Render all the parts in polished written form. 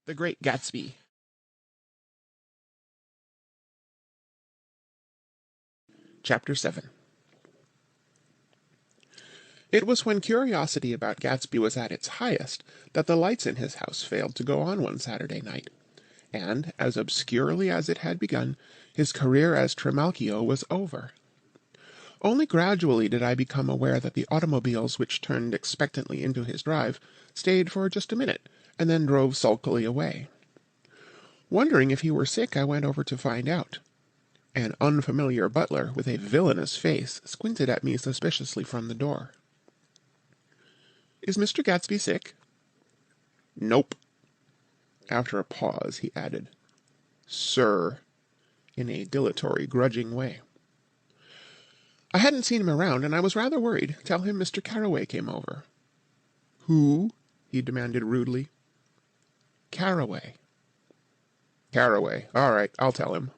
The Great Gatsby. Chapter 7. It was when curiosity about Gatsby was at its highest that the lights in his house failed to go on one Saturday night, and, as obscurely as it had begun, his career as Trimalchio was over. Only gradually did I become aware that the automobiles which turned expectantly into his drive stayed for just a minute, and then drove sulkily away. Wondering if he were sick, I went over to find out. An unfamiliar butler with a villainous face squinted at me suspiciously from the door. "Is Mr. Gatsby sick?" "Nope." After a pause, he added, "Sir," in a dilatory, grudging way. I hadn't seen him around, and I was rather worried. "Tell him Mr. Carraway came over." "Who?" he demanded rudely. "Carraway." "Carraway. All right, I'll tell him."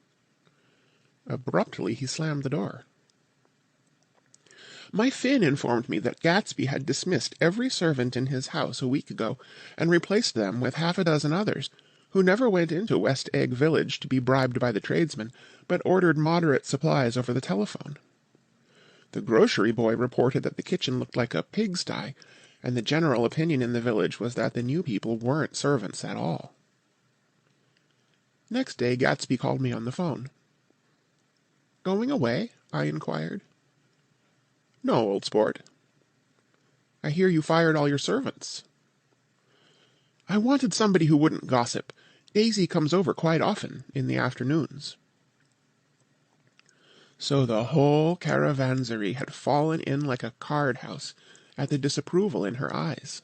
Abruptly, he slammed the door. My Finn informed me that Gatsby had dismissed every servant in his house a week ago, and replaced them with half a dozen others, who never went into West Egg Village to be bribed by the tradesmen, but ordered moderate supplies over the telephone. The grocery boy reported that the kitchen looked like a pigsty, and the general opinion in the village was that the new people weren't servants at all. Next day Gatsby called me on the phone. "Going away?" I inquired. "No, old sport." "I hear you fired all your servants." "I wanted somebody who wouldn't gossip. Daisy comes over quite often, in the afternoons." So the whole caravanserai had fallen in like a card-house at the disapproval in her eyes.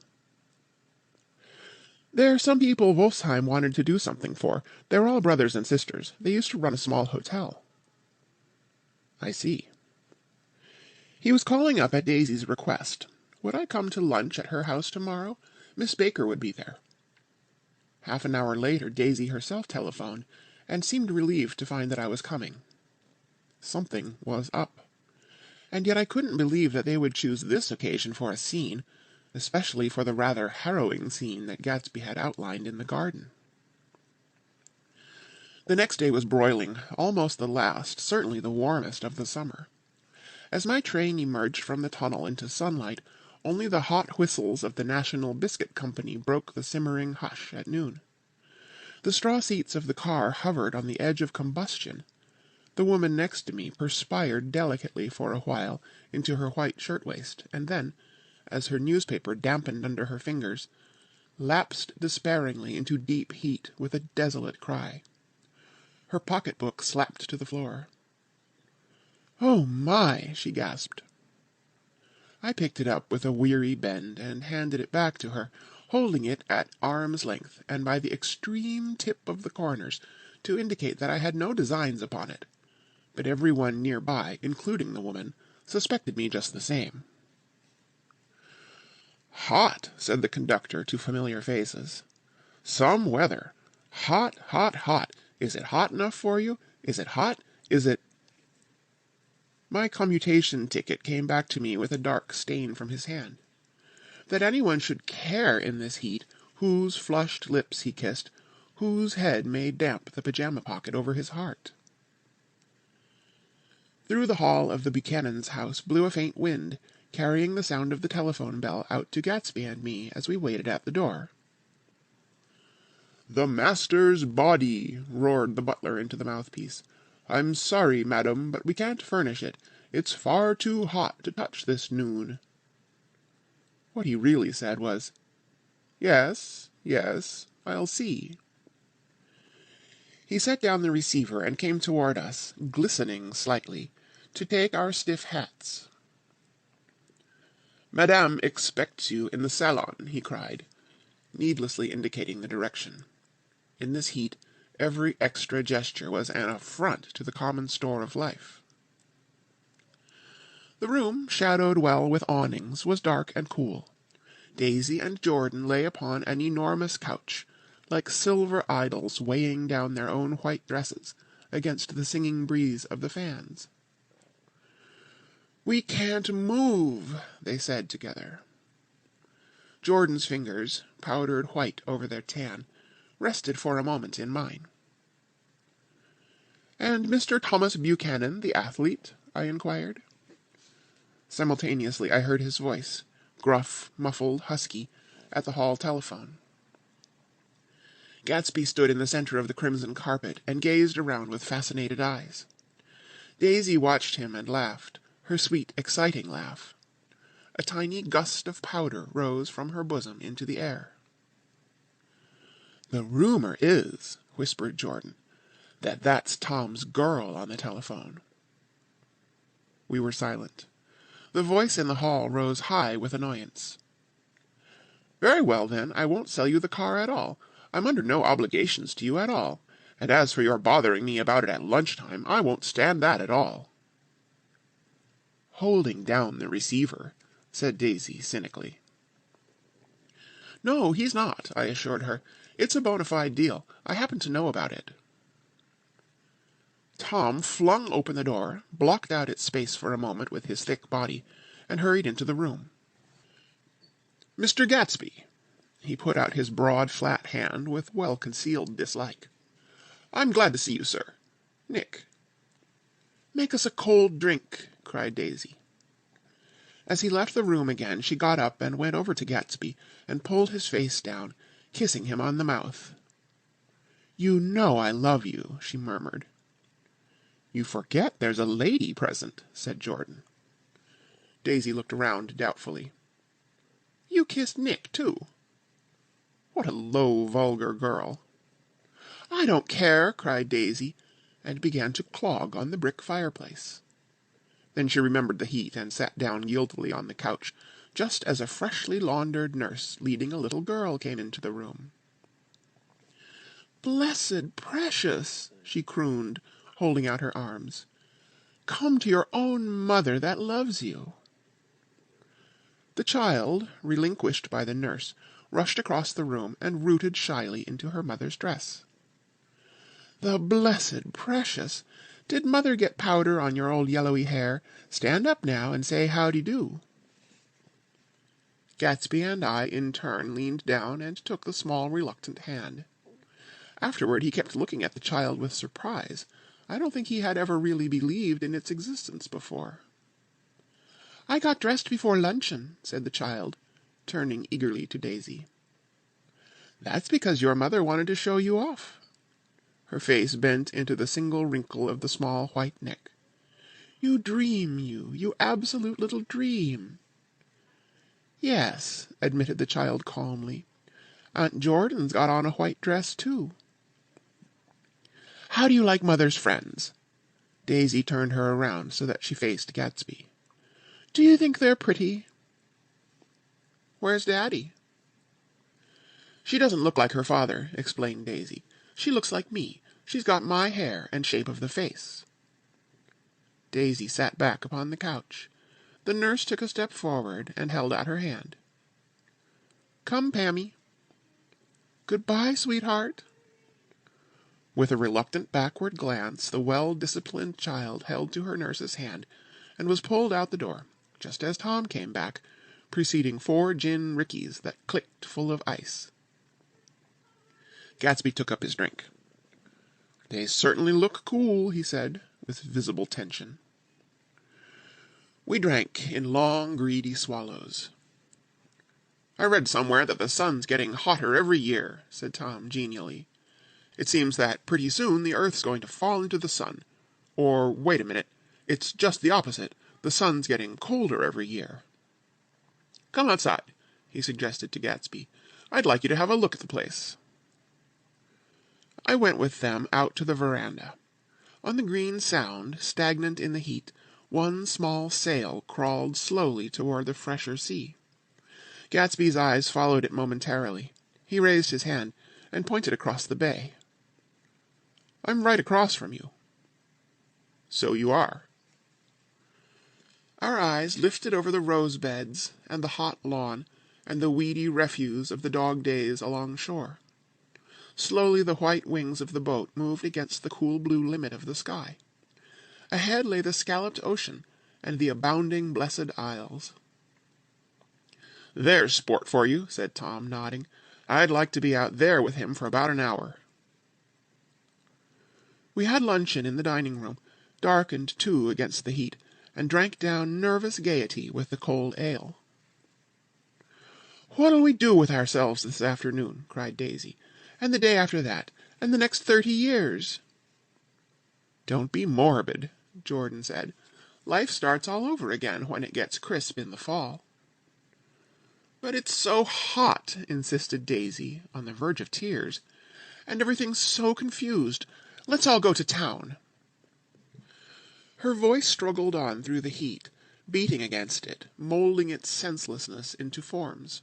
"There are some people Wolfsheim wanted to do something for. They're all brothers and sisters. They used to run a small hotel." "I see." He was calling up at Daisy's request. Would I come to lunch at her house tomorrow? Miss Baker would be there. Half an hour later Daisy herself telephoned, and seemed relieved to find that I was coming. Something was up. And yet I couldn't believe that they would choose this occasion for a scene, especially for the rather harrowing scene that Gatsby had outlined in the garden. The next day was broiling, almost the last, certainly the warmest of the summer. As my train emerged from the tunnel into sunlight, only the hot whistles of the National Biscuit Company broke the simmering hush at noon. The straw seats of the car hovered on the edge of combustion. The woman next to me perspired delicately for a while into her white shirtwaist, and then, as her newspaper dampened under her fingers, lapsed despairingly into deep heat with a desolate cry. Her pocketbook slapped to the floor. "Oh, my!" she gasped. I picked it up with a weary bend and handed it back to her, holding it at arm's length and by the extreme tip of the corners to indicate that I had no designs upon it. But every one near by, including the woman, suspected me just the same. "Hot," said the conductor to familiar faces. "Some weather. Hot, hot, hot. Is it hot enough for you? Is it hot? Is it—" My commutation ticket came back to me with a dark stain from his hand. That anyone should care in this heat, whose flushed lips he kissed, whose head made damp the pajama pocket over his heart. Through the hall of the Buchanan's house blew a faint wind, carrying the sound of the telephone bell out to Gatsby and me as we waited at the door. "The master's body!" roared the butler into the mouthpiece. "I'm sorry, madam, but we can't furnish it. It's far too hot to touch this noon." What he really said was, "Yes, yes, I'll see." He set down the receiver and came toward us, glistening slightly, to take our stiff hats. "Madame expects you in the salon," he cried, needlessly indicating the direction. In this heat, every extra gesture was an affront to the common store of life. The room, shadowed well with awnings, was dark and cool. Daisy and Jordan lay upon an enormous couch, like silver idols weighing down their own white dresses against the singing breeze of the fans. "We can't move," they said together. Jordan's fingers, powdered white over their tan, rested for a moment in mine. "And Mr. Thomas Buchanan, the athlete?" I inquired. Simultaneously I heard his voice, gruff, muffled, husky, at the hall telephone. Gatsby stood in the center of the crimson carpet and gazed around with fascinated eyes. Daisy watched him and laughed, her sweet, exciting laugh. A tiny gust of powder rose from her bosom into the air. "The rumor is," whispered Jordan, "that that's Tom's girl on the telephone." We were silent. The voice in the hall rose high with annoyance. "Very well, then, I won't sell you the car at all. I'm under no obligations to you at all. And as for your bothering me about it at lunchtime, I won't stand that at all." "Holding down the receiver," said Daisy cynically. "No, he's not," I assured her. "It's a bona fide deal. I happen to know about it." Tom flung open the door, blocked out its space for a moment with his thick body, and hurried into the room. "Mr. Gatsby." He put out his broad, flat hand with well-concealed dislike. "I'm glad to see you, sir. Nick." "Make us a cold drink," cried Daisy. As he left the room again, she got up and went over to Gatsby and pulled his face down, kissing him on the mouth. "You know I love you," she murmured. "You forget there's a lady present," said Jordan. Daisy looked around doubtfully. "You kissed Nick, too." "What a low, vulgar girl." "I don't care," cried Daisy, and began to clog on the brick fireplace. Then she remembered the heat and sat down guiltily on the couch, just as a freshly laundered nurse leading a little girl came into the room. "Blessed precious," she crooned, holding out her arms. "Come to your own mother that loves you." The child, relinquished by the nurse, rushed across the room and rooted shyly into her mother's dress. "The blessed precious! Did mother get powder on your old yellowy hair? Stand up now and say howdy-do." Gatsby and I in turn leaned down and took the small, reluctant hand. Afterward he kept looking at the child with surprise. I don't think he had ever really believed in its existence before. "I got dressed before luncheon," said the child, turning eagerly to Daisy. "That's because your mother wanted to show you off." Her face bent into the single wrinkle of the small white neck. "You dream, you absolute little dream." "Yes," admitted the child calmly. "Aunt Jordan's got on a white dress, too." "How do you like mother's friends?" Daisy turned her around so that she faced Gatsby. "Do you think they're pretty?" "Where's Daddy?" "She doesn't look like her father," explained Daisy. "She looks like me. She's got my hair and shape of the face." Daisy sat back upon the couch. The nurse took a step forward and held out her hand. "Come, Pammy." "Goodbye, sweetheart." With a reluctant backward glance, the well-disciplined child held to her nurse's hand and was pulled out the door, just as Tom came back, preceding 4 gin rickeys that clicked full of ice. Gatsby took up his drink. "They certainly look cool," he said, with visible tension. We drank in long, greedy swallows. "I read somewhere that the sun's getting hotter every year," said Tom genially. "It seems that pretty soon the Earth's going to fall into the sun. Or, wait a minute, it's just the opposite. The sun's getting colder every year." "Come outside," he suggested to Gatsby. "I'd like you to have a look at the place." I went with them out to the veranda. On the green Sound, stagnant in the heat, one small sail crawled slowly toward the fresher sea. Gatsby's eyes followed it momentarily. He raised his hand and pointed across the bay. "I'm right across from you." "So you are." Our eyes lifted over the rose beds and the hot lawn and the weedy refuse of the dog days along shore. Slowly the white wings of the boat moved against the cool blue limit of the sky. Ahead lay the scalloped ocean and the abounding Blessed Isles. "There's sport for you," said Tom, nodding. I'd like to be out there with him for about an hour. We had luncheon in the dining room, darkened too against the heat, and drank down nervous gaiety with the cold ale. "What'll we do with ourselves this afternoon?" cried Daisy. "And the day after that, and the next 30 years?" "Don't be morbid," Jordan said. "Life starts all over again when it gets crisp in the fall." "But it's so hot," insisted Daisy, on the verge of tears. "And everything's so confused. Let's all go to town." Her voice struggled on through the heat, beating against it, molding its senselessness into forms.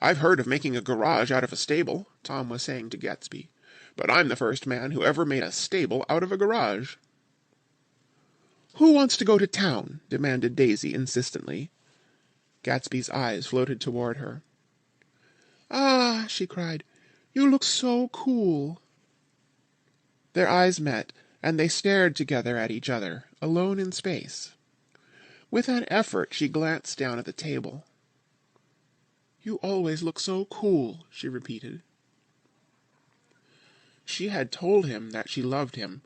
"I've heard of making a garage out of a stable," Tom was saying to Gatsby, "but I'm the first man who ever made a stable out of a garage." "Who wants to go to town?" demanded Daisy insistently. Gatsby's eyes floated toward her. "Ah," she cried, "you look so cool." Their eyes met, and they stared together at each other, alone in space. With an effort she glanced down at the table. "You always look so cool," she repeated. She had told him that she loved him,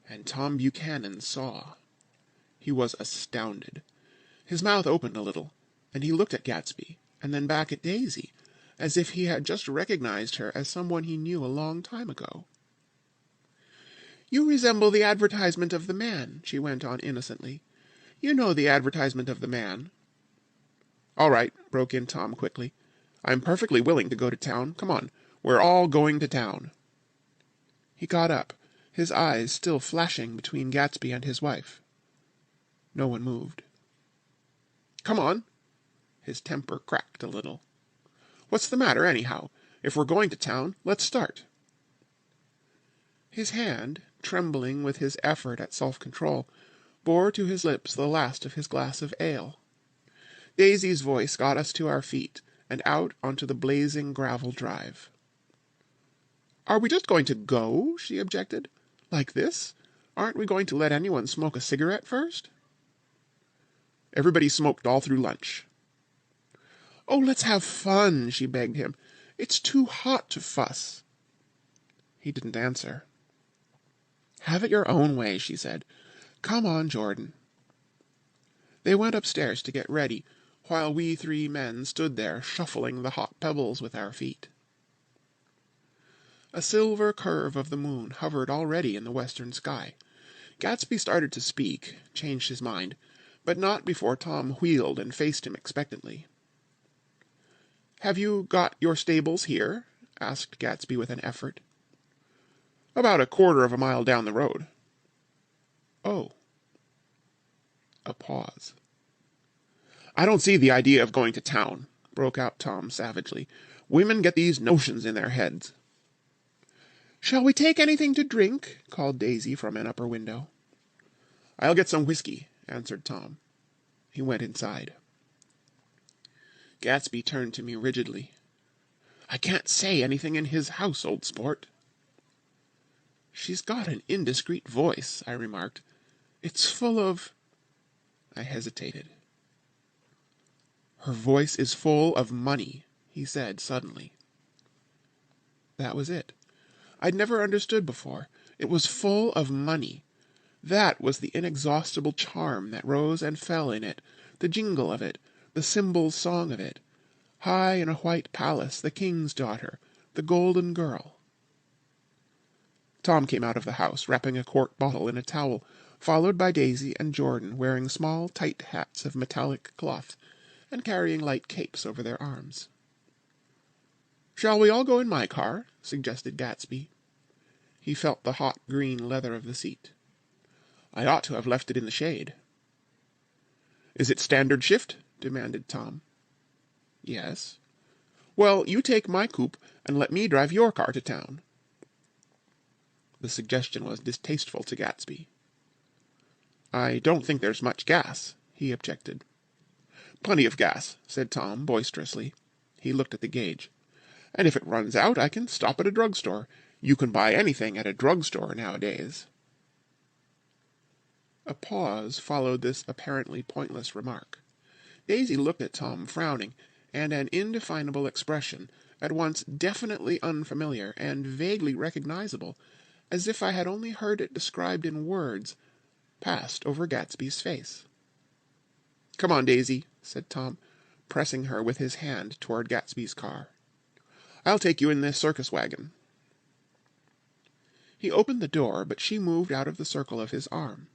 and Tom Buchanan saw. He was astounded. His mouth opened a little, and he looked at Gatsby, and then back at Daisy, as if he had just recognized her as someone he knew a long time ago. "You resemble the advertisement of the Man," she went on innocently. "You know the advertisement of the Man." "All right," broke in Tom quickly. "I'm perfectly willing to go to town. Come on, we're all going to town." He got up, his eyes still flashing between Gatsby and his wife. No one moved. "Come on." His temper cracked a little. "What's the matter, anyhow? If we're going to town, let's start." His hand, trembling with his effort at self-control, bore to his lips the last of his glass of ale. Daisy's voice got us to our feet and out onto the blazing gravel drive. "Are we just going to go?" she objected. "Like this? Aren't we going to let anyone smoke a cigarette first?" Everybody smoked all through lunch. "Oh, let's have fun," she begged him. "It's too hot to fuss." He didn't answer. "Have it your own way," she said. "Come on, Jordan." They went upstairs to get ready, while we 3 men stood there shuffling the hot pebbles with our feet. A silver curve of the moon hovered already in the western sky. Gatsby started to speak, changed his mind, but not before Tom wheeled and faced him expectantly. "Have you got your stables here?" asked Gatsby with an effort. "About a quarter of a mile down the road." "Oh." A pause. "I don't see the idea of going to town," broke out Tom savagely. "Women get these notions in their heads." "Shall we take anything to drink?" called Daisy from an upper window. "I'll get some whiskey," answered Tom. He went inside. Gatsby turned to me rigidly. "I can't say anything in his house, old sport." "She's got an indiscreet voice," I remarked. "It's full of—" I hesitated. "Her voice is full of money," he said suddenly. That was it. I'd never understood before. It was full of money. That was the inexhaustible charm that rose and fell in it, the jingle of it, the cymbal's song of it. High in a white palace, the king's daughter, the golden girl. Tom came out of the house, wrapping a quart bottle in a towel, followed by Daisy and Jordan wearing small, tight hats of metallic cloth, and carrying light capes over their arms. "Shall we all go in my car?" suggested Gatsby. He felt the hot green leather of the seat. "I ought to have left it in the shade." "Is it standard shift?" demanded Tom. "Yes." "Well, you take my coupe and let me drive your car to town." The suggestion was distasteful to Gatsby. "I don't think there's much gas," he objected. "Plenty of gas," said Tom boisterously. He looked at the gauge. "And if it runs out, I can stop at a drugstore. You can buy anything at a drugstore nowadays." A pause followed this apparently pointless remark. Daisy looked at Tom frowning, and an indefinable expression, at once definitely unfamiliar and vaguely recognizable, as if I had only heard it described in words, passed over Gatsby's face. "Come on, Daisy," said Tom, pressing her with his hand toward Gatsby's car. "I'll take you in this circus wagon." He opened the door, but she moved out of the circle of his arm.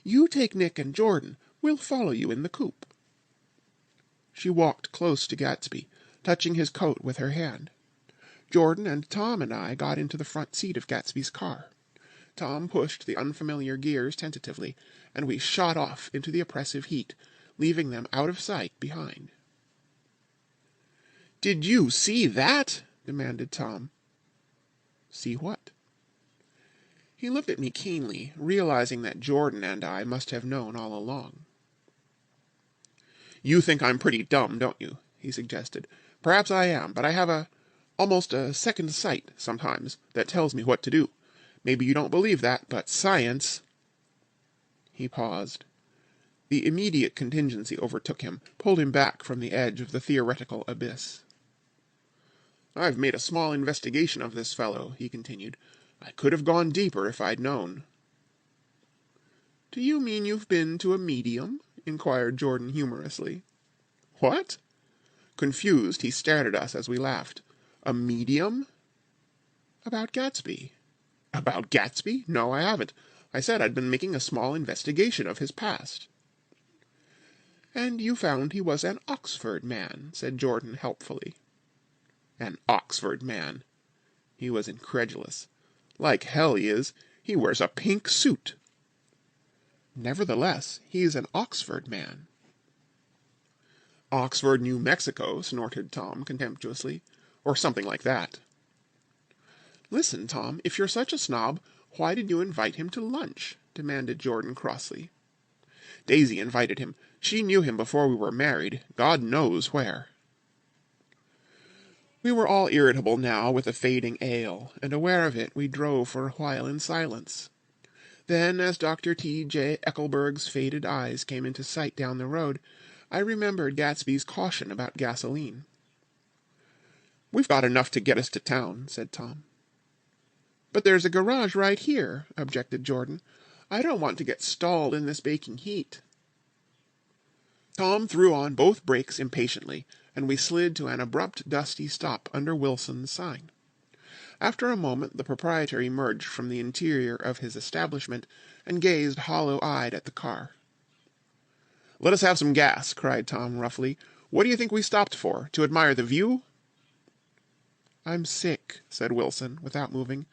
"You take Nick and Jordan. We'll follow you in the coupe." She walked close to Gatsby, touching his coat with her hand. Jordan and Tom and I got into the front seat of Gatsby's car. Tom pushed the unfamiliar gears tentatively, and we shot off into the oppressive heat, leaving them out of sight behind. "Did you see that?" demanded Tom. "See what?" He looked at me keenly, realizing that Jordan and I must have known all along. "You think I'm pretty dumb, don't you?" he suggested. "Perhaps I am, but I have almost a second sight, sometimes, that tells me what to do. Maybe you don't believe that, but science—" He paused. The immediate contingency overtook him, pulled him back from the edge of the theoretical abyss. "I've made a small investigation of this fellow," he continued. "I could have gone deeper if I'd known." "Do you mean you've been to a medium?" inquired Jordan humorously. "What?" Confused, he stared at us as we laughed. "A medium?" "About Gatsby." "About Gatsby? No, I haven't. I said I'd been making a small investigation of his past." "And you found he was an Oxford man," said Jordan helpfully. "An Oxford man!" He was incredulous. "Like hell he is. He wears a pink suit." "Nevertheless, he's an Oxford man." "Oxford, New Mexico," snorted Tom contemptuously. "Or something like that." "Listen, Tom, if you're such a snob, why did you invite him to lunch?" demanded Jordan crossly. "Daisy invited him. She knew him before we were married, God knows where." We were all irritable now with the fading ale, and aware of it we drove for a while in silence. Then, as Dr. T.J. Eckelberg's faded eyes came into sight down the road, I remembered Gatsby's caution about gasoline. "We've got enough to get us to town," said Tom. "But there's a garage right here," objected Jordan. "I don't want to get stalled in this baking heat." Tom threw on both brakes impatiently, and we slid to an abrupt, dusty stop under Wilson's sign. After a moment the proprietor emerged from the interior of his establishment and gazed hollow-eyed at the car. "Let us have some gas," cried Tom roughly. "What do you think we stopped for? To admire the view?" "I'm sick," said Wilson, without moving.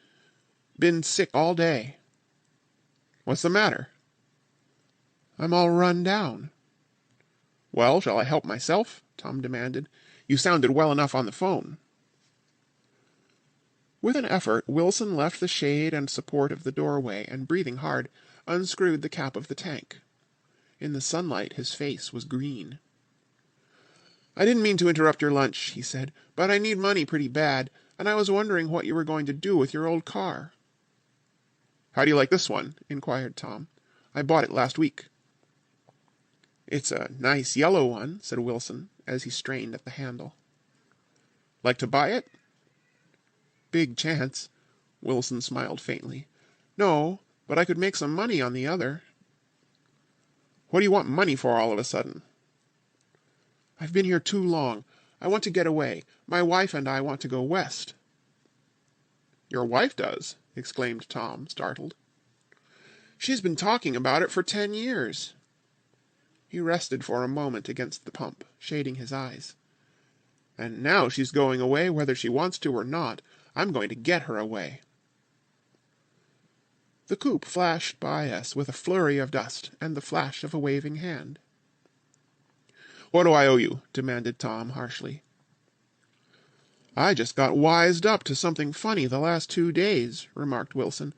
"Been sick all day." "What's the matter?" "I'm all run down." "Well, shall I help myself?" Tom demanded. "You sounded well enough on the phone." With an effort, Wilson left the shade and support of the doorway and, breathing hard, unscrewed the cap of the tank. In the sunlight his face was green. "I didn't mean to interrupt your lunch," he said, "but I need money pretty bad, and I was wondering what you were going to do with your old car." "How do you like this one?" inquired Tom. "I bought it last week." "It's a nice yellow one," said Wilson, as he strained at the handle. "Like to buy it?" "Big chance." Wilson smiled faintly. "No, but I could make some money on the other." "What do you want money for all of a sudden?" "I've been here too long. I want to get away. My wife and I want to go west." "Your wife does?" exclaimed Tom, startled. "She's been talking about it for 10 years." He rested for a moment against the pump, shading his eyes. "And now she's going away whether she wants to or not. I'm going to get her away." The coupe flashed by us with a flurry of dust and the flash of a waving hand. "What do I owe you?" demanded Tom harshly. "I just got wised up to something funny the last 2 days," remarked Wilson.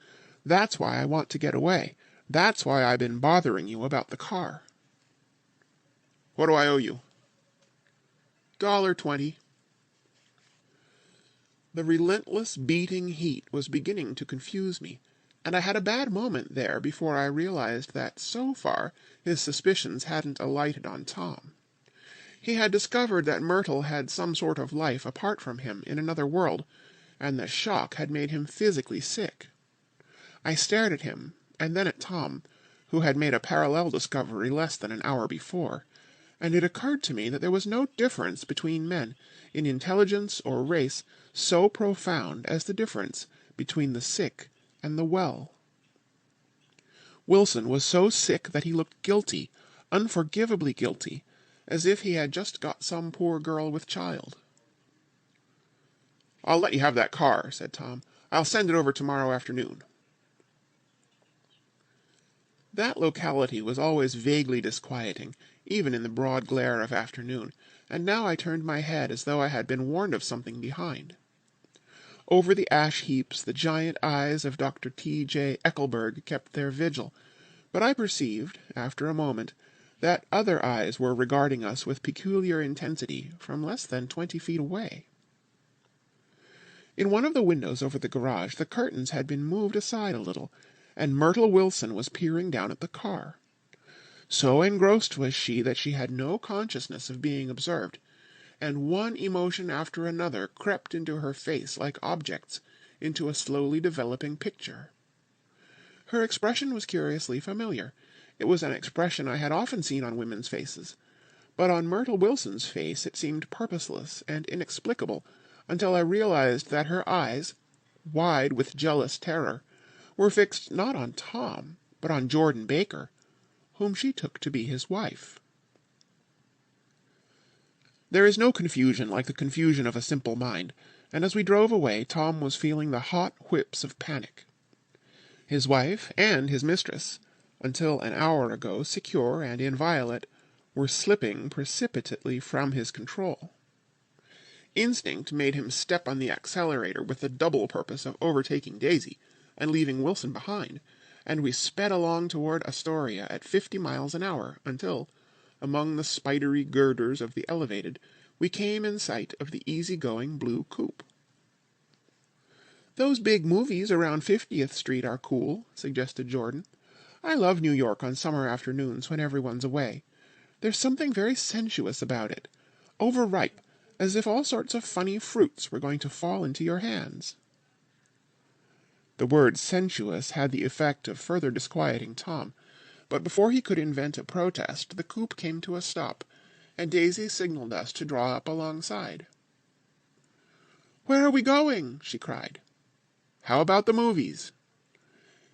"That's why I want to get away. That's why I've been bothering you about the car." "What do I owe you?" $1.20. The relentless beating heat was beginning to confuse me, and I had a bad moment there before I realized that, so far, his suspicions hadn't alighted on Tom. He had discovered that Myrtle had some sort of life apart from him in another world, and the shock had made him physically sick. I stared at him, and then at Tom, who had made a parallel discovery less than an hour before, and it occurred to me that there was no difference between men in intelligence or race so profound as the difference between the sick and the well. Wilson was so sick that he looked guilty, unforgivably guilty, as if he had just got some poor girl with child. "I'll let you have that car," said Tom. "I'll send it over tomorrow afternoon." That locality was always vaguely disquieting, even in the broad glare of afternoon, and now I turned my head as though I had been warned of something behind. Over the ash heaps the giant eyes of Dr. T.J. Eckelberg kept their vigil, but I perceived, after a moment, that other eyes were regarding us with peculiar intensity from less than 20 feet away. In one of the windows over the garage the curtains had been moved aside a little, and Myrtle Wilson was peering down at the car. So engrossed was she that she had no consciousness of being observed, and one emotion after another crept into her face like objects into a slowly developing picture. Her expression was curiously familiar. It was an expression I had often seen on women's faces, but on Myrtle Wilson's face it seemed purposeless and inexplicable until I realized that her eyes, wide with jealous terror, were fixed not on Tom, but on Jordan Baker, whom she took to be his wife. There is no confusion like the confusion of a simple mind, and as we drove away Tom was feeling the hot whips of panic. His wife and his mistress, until an hour ago secure and inviolate, were slipping precipitately from his control. Instinct made him step on the accelerator with the double purpose of overtaking Daisy and leaving Wilson behind, and we sped along toward Astoria at 50 miles an hour until, among the spidery girders of the elevated, we came in sight of the easy-going blue coupe. "Those big movies around 50th Street are cool," suggested Jordan. "I love New York on summer afternoons when everyone's away. There's something very sensuous about it, overripe, as if all sorts of funny fruits were going to fall into your hands." The word sensuous had the effect of further disquieting Tom, but before he could invent a protest the coupe came to a stop, and Daisy signaled us to draw up alongside. "Where are we going?" she cried. "How about the movies?"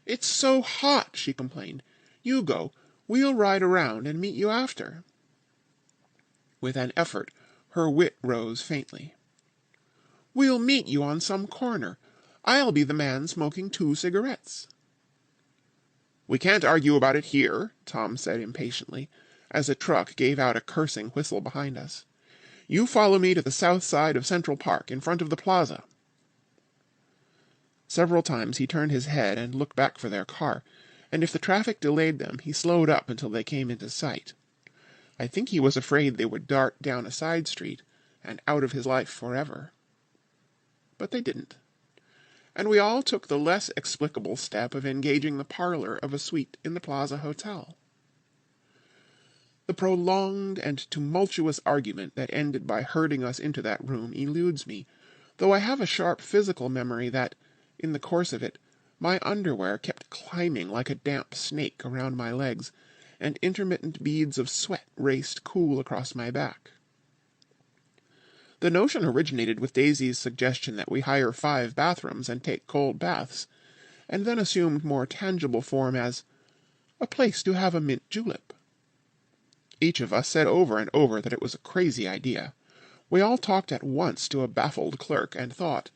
"It's so hot," she complained. "You go. We'll ride around and meet you after." With an effort her wit rose faintly. "We'll meet you on some corner. I'll be the man smoking 2 cigarettes." "We can't argue about it here," Tom said impatiently, as a truck gave out a cursing whistle behind us. "You follow me to the south side of Central Park, in front of the plaza." Several times he turned his head and looked back for their car, and if the traffic delayed them he slowed up until they came into sight. I think he was afraid they would dart down a side street and out of his life forever. But they didn't. And we all took the less explicable step of engaging the parlor of a suite in the Plaza Hotel. The prolonged and tumultuous argument that ended by herding us into that room eludes me, though I have a sharp physical memory that, in the course of it, my underwear kept climbing like a damp snake around my legs, and intermittent beads of sweat raced cool across my back. The notion originated with Daisy's suggestion that we hire 5 bathrooms and take cold baths, and then assumed more tangible form as a place to have a mint julep. Each of us said over and over that it was a crazy idea. We all talked at once to a baffled clerk and thought,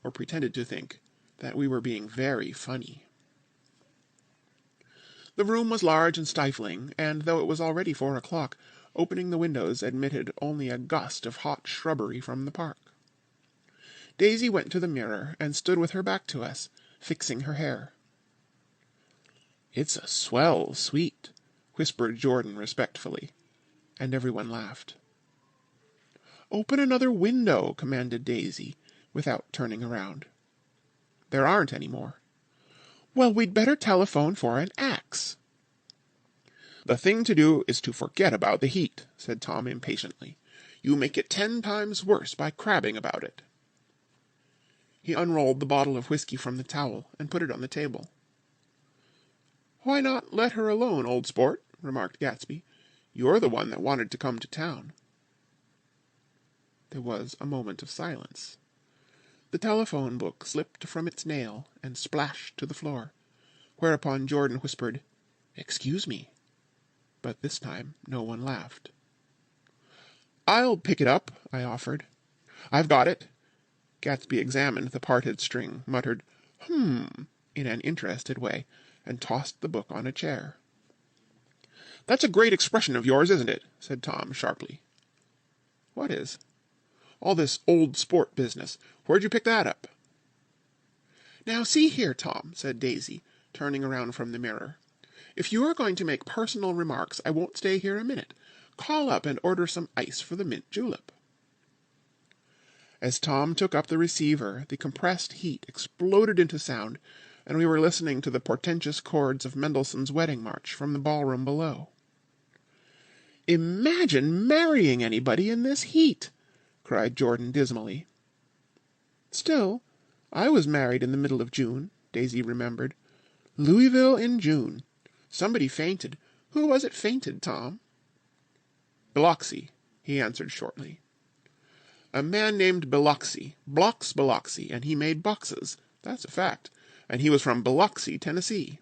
or pretended to think, that we were being very funny. The room was large and stifling, and though it was already 4 o'clock, opening the windows admitted only a gust of hot shrubbery from the park. Daisy went to the mirror and stood with her back to us, fixing her hair. "It's a swell suite," whispered Jordan respectfully, and everyone laughed. "Open another window," commanded Daisy, without turning around. "There aren't any more." "Well, we'd better telephone for an axe." "The thing to do is to forget about the heat," said Tom impatiently. You make it 10 times worse by crabbing about it." He unrolled the bottle of whiskey from the towel and put it on the table. "Why not let her alone, old sport?" remarked Gatsby. "You're the one that wanted to come to town." There was a moment of silence. The telephone book slipped from its nail and splashed to the floor, whereupon Jordan whispered, "Excuse me," but this time no one laughed. "I'll pick it up," I offered. "I've got it." Gatsby examined the parted string, muttered, in an interested way, and tossed the book on a chair. "That's a great expression of yours, isn't it?" said Tom sharply. "What is?" "All this old sport business. Where'd you pick that up?" "Now see here, Tom," said Daisy, turning around from the mirror. "If you are going to make personal remarks, I won't stay here a minute. Call up and order some ice for the mint julep." As Tom took up the receiver, the compressed heat exploded into sound, and we were listening to the portentous chords of Mendelssohn's Wedding March from the ballroom below. "Imagine marrying anybody in this heat!" cried Jordan dismally. "Still, I was married in the middle of June," Daisy remembered. "Louisville in June. Somebody fainted. Who was it fainted, Tom?" "Biloxi," he answered shortly. "A man named Biloxi, Blocks Biloxi, and he made boxes. That's a fact. And he was from Biloxi, Tennessee."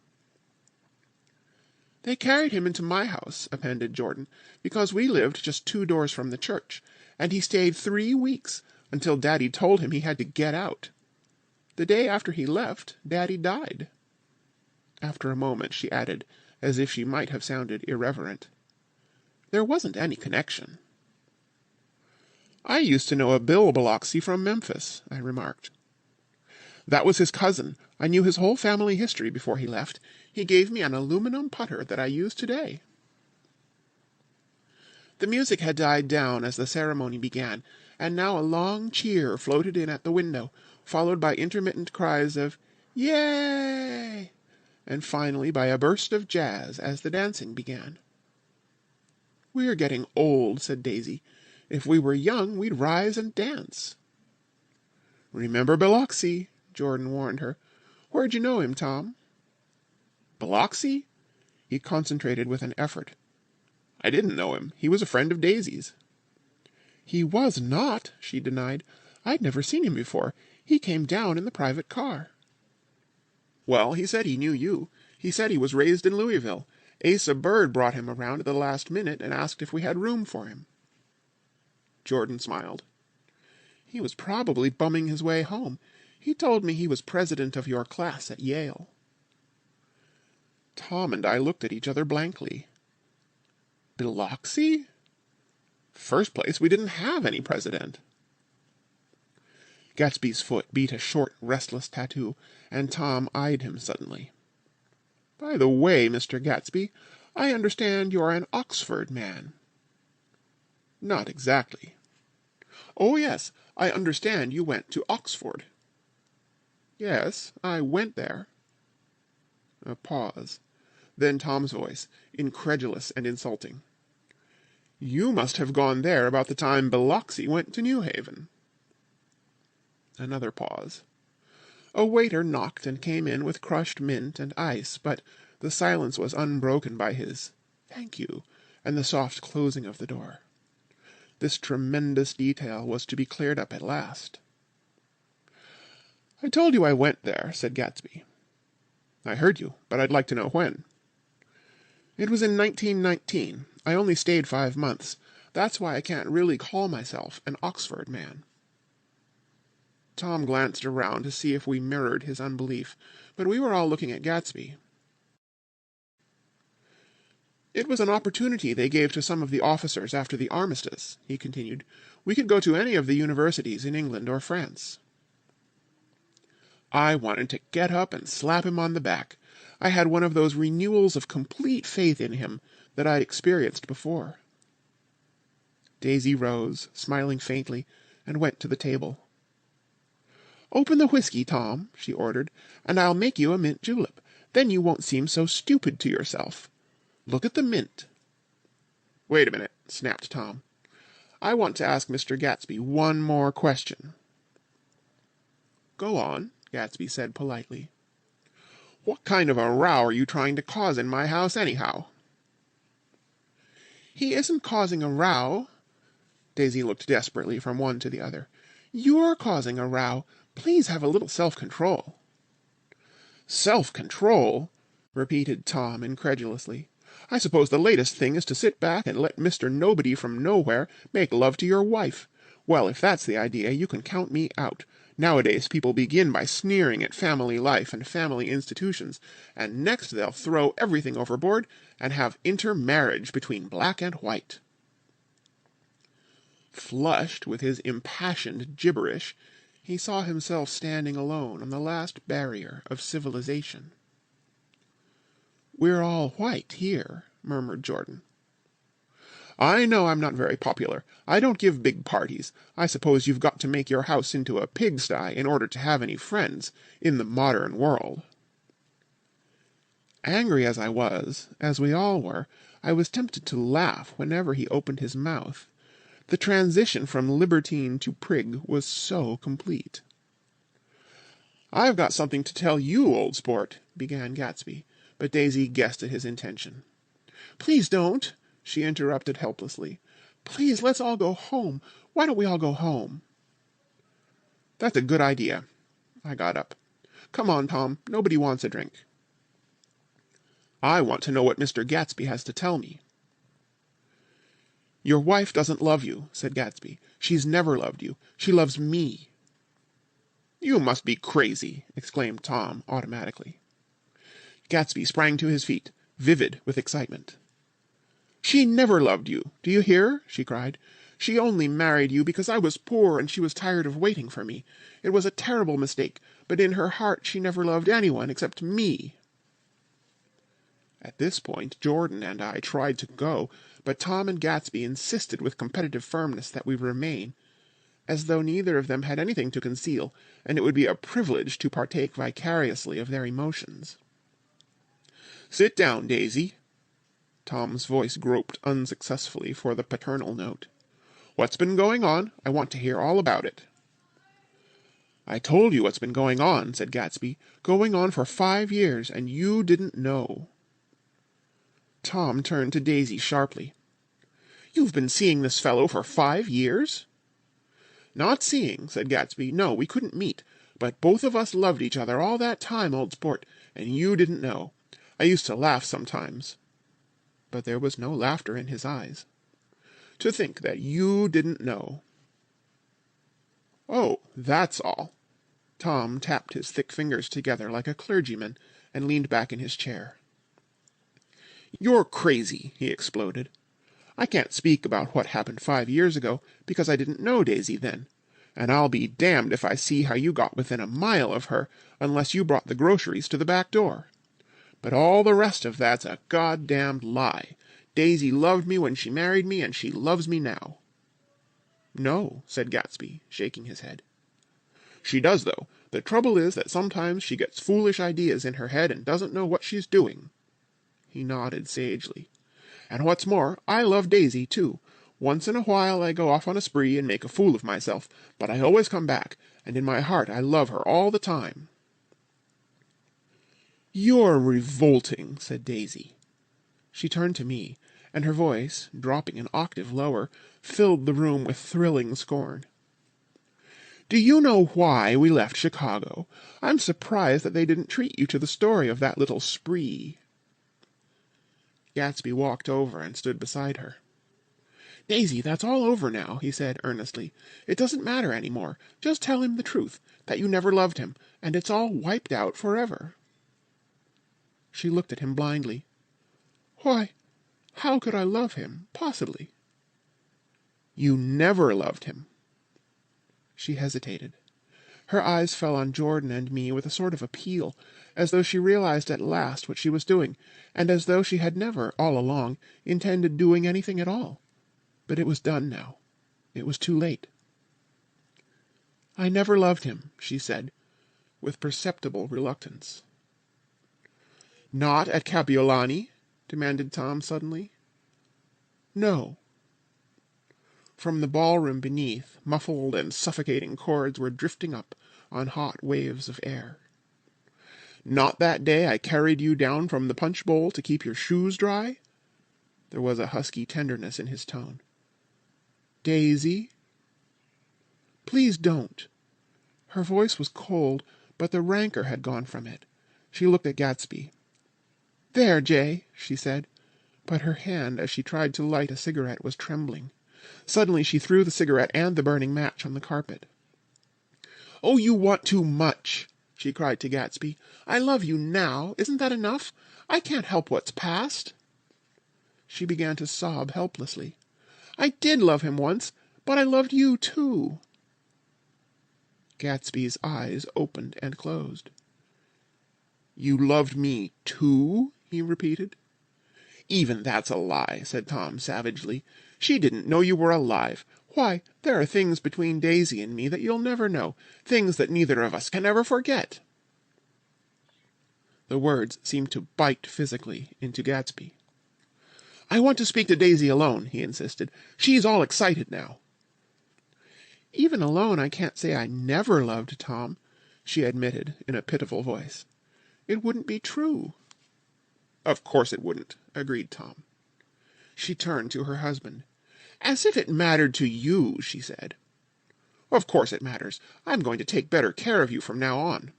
"They carried him into my house," appended Jordan, "because we lived just 2 doors from the church, and he stayed 3 weeks, until Daddy told him he had to get out. The day after he left, Daddy died." After a moment she added, as if she might have sounded irreverent, "There wasn't any connection." "I used to know a Bill Biloxi from Memphis," I remarked. "That was his cousin. I knew his whole family history before he left. He gave me an aluminum putter that I use today." The music had died down as the ceremony began, and now a long cheer floated in at the window, followed by intermittent cries of "Yay!" and finally by a burst of jazz as the dancing began. "We're getting old," said Daisy. "If we were young, we'd rise and dance." "Remember Biloxi," Jordan warned her. "Where'd you know him, Tom?" "Biloxi?" He concentrated with an effort. "I didn't know him. He was a friend of Daisy's." "He was not," she denied. "I'd never seen him before. He came down in the private car." "Well, he said he knew you. He said he was raised in Louisville. Asa Bird brought him around at the last minute and asked if we had room for him." Jordan smiled. "He was probably bumming his way home. He told me he was president of your class at Yale." Tom and I looked at each other blankly. Biloxi? First place, we didn't have any president. Gatsby's foot beat a short, restless tattoo, and Tom eyed him suddenly. "By the way, Mr. Gatsby, I understand you're an Oxford man." "Not exactly." "Oh, yes, I understand you went to Oxford." "Yes, I went there." A pause. Then Tom's voice, incredulous and insulting. "You must have gone there about the time Biloxi went to New Haven." Another pause. A waiter knocked and came in with crushed mint and ice, but the silence was unbroken by his "Thank you," and the soft closing of the door. This tremendous detail was to be cleared up at last. "I told you I went there," said Gatsby. "I heard you, but I'd like to know when." "It was in 1919. I only stayed 5 months. That's why I can't really call myself an Oxford man." Tom glanced around to see if we mirrored his unbelief, but we were all looking at Gatsby. "It was an opportunity they gave to some of the officers after the armistice," he continued. "We could go to any of the universities in England or France." I wanted to get up and slap him on the back. I had one of those renewals of complete faith in him that I'd experienced before. Daisy rose, smiling faintly, and went to the table. "Open the whiskey, Tom," she ordered, "and I'll make you a mint julep. Then you won't seem so stupid to yourself. Look at the mint." "Wait a minute," snapped Tom. I want to ask Mr. Gatsby one more question." "Go on," Gatsby said politely. "What kind of a row are you trying to cause in my house, anyhow?" "He isn't causing a row." Daisy looked desperately from one to the other. "You're causing a row. Please have a little self-control." "Self-control?" repeated Tom incredulously. "I suppose the latest thing is to sit back and let Mr. Nobody from Nowhere make love to your wife. Well, if that's the idea, you can count me out. Nowadays people begin by sneering at family life and family institutions, and next they'll throw everything overboard and have intermarriage between black and white." Flushed with his impassioned gibberish, he saw himself standing alone on the last barrier of civilization. "We're all white here," murmured Jordan. "I know I'm not very popular. I don't give big parties. I suppose you've got to make your house into a pigsty in order to have any friends in the modern world." Angry as I was, as we all were, I was tempted to laugh whenever he opened his mouth. The transition from libertine to prig was so complete. "I've got something to tell you, old sport," began Gatsby, but Daisy guessed at his intention. "Please don't," she interrupted helplessly. "Please, let's all go home. Why don't we all go home?" "That's a good idea." I got up. "Come on, Tom. Nobody wants a drink." "I want to know what Mr. Gatsby has to tell me." "Your wife doesn't love you," said Gatsby. "She's never loved you. She loves me." "You must be crazy!" exclaimed Tom automatically. Gatsby sprang to his feet, vivid with excitement. "She never loved you. Do you hear?" she cried. "She only married you because I was poor and she was tired of waiting for me. It was a terrible mistake, but in her heart she never loved anyone except me." At this point Jordan and I tried to go, but Tom and Gatsby insisted with competitive firmness that we remain, as though neither of them had anything to conceal, and it would be a privilege to partake vicariously of their emotions. "Sit down, Daisy." Tom's voice groped unsuccessfully for the paternal note. "What's been going on? I want to hear all about it." "I told you what's been going on," said Gatsby. "Going on for 5 years, and you didn't know." Tom turned to Daisy sharply. "You've been seeing this fellow for 5 years?" "Not seeing," said Gatsby. "No, we couldn't meet. But both of us loved each other all that time, old sport, and you didn't know. I used to laugh sometimes." But there was no laughter in his eyes. "To think that you didn't know." "Oh, that's all." Tom tapped his thick fingers together like a clergyman and leaned back in his chair. "You're crazy," he exploded. "I can't speak about what happened 5 years ago, because I didn't know Daisy then, and I'll be damned if I see how you got within a mile of her unless you brought the groceries to the back door. But all the rest of that's a goddamned lie. Daisy loved me when she married me, and she loves me now." "No," said Gatsby, shaking his head. "She does, though. The trouble is that sometimes she gets foolish ideas in her head and doesn't know what she's doing." He nodded sagely. "And what's more, I love Daisy, too. Once in a while I go off on a spree and make a fool of myself, but I always come back, and in my heart I love her all the time." "You're revolting," said Daisy. She turned to me, and her voice, dropping an octave lower, filled the room with thrilling scorn. "Do you know why we left Chicago? I'm surprised that they didn't treat you to the story of that little spree." Gatsby walked over and stood beside her. "Daisy, that's all over now," he said earnestly. "It doesn't matter any more. Just tell him the truth, that you never loved him, and it's all wiped out forever." She looked at him blindly. "Why, how could I love him, possibly?" "You never loved him." She hesitated. Her eyes fell on Jordan and me with a sort of appeal, as though she realized at last what she was doing, and as though she had never, all along, intended doing anything at all. But it was done now. It was too late. "I never loved him," she said, with perceptible reluctance. "Not at Kapiolani?" demanded Tom suddenly. "No." From the ballroom beneath, muffled and suffocating chords were drifting up on hot waves of air. "Not that day I carried you down from the punch bowl to keep your shoes dry?" There was a husky tenderness in his tone. "Daisy?" "Please don't." Her voice was cold, but the rancor had gone from it. She looked at Gatsby. "There, Jay," she said, but her hand, as she tried to light a cigarette, was trembling. Suddenly she threw the cigarette and the burning match on the carpet. "Oh, you want too much!" she cried to Gatsby. "I love you now. Isn't that enough? I can't help what's past." She began to sob helplessly. "I did love him once, but I loved you too." Gatsby's eyes opened and closed. "You loved me too?" he repeated. "Even that's a lie," said Tom savagely. "She didn't know you were alive. Why, there are things between Daisy and me that you'll never know, things that neither of us can ever forget." The words seemed to bite physically into Gatsby. "I want to speak to Daisy alone," he insisted. "She's all excited now." "Even alone I can't say I never loved Tom," she admitted in a pitiful voice. "It wouldn't be true." "Of course it wouldn't," agreed Tom. She turned to her husband. "As if it mattered to you," she said. "Of course it matters. I'm going to take better care of you from now on."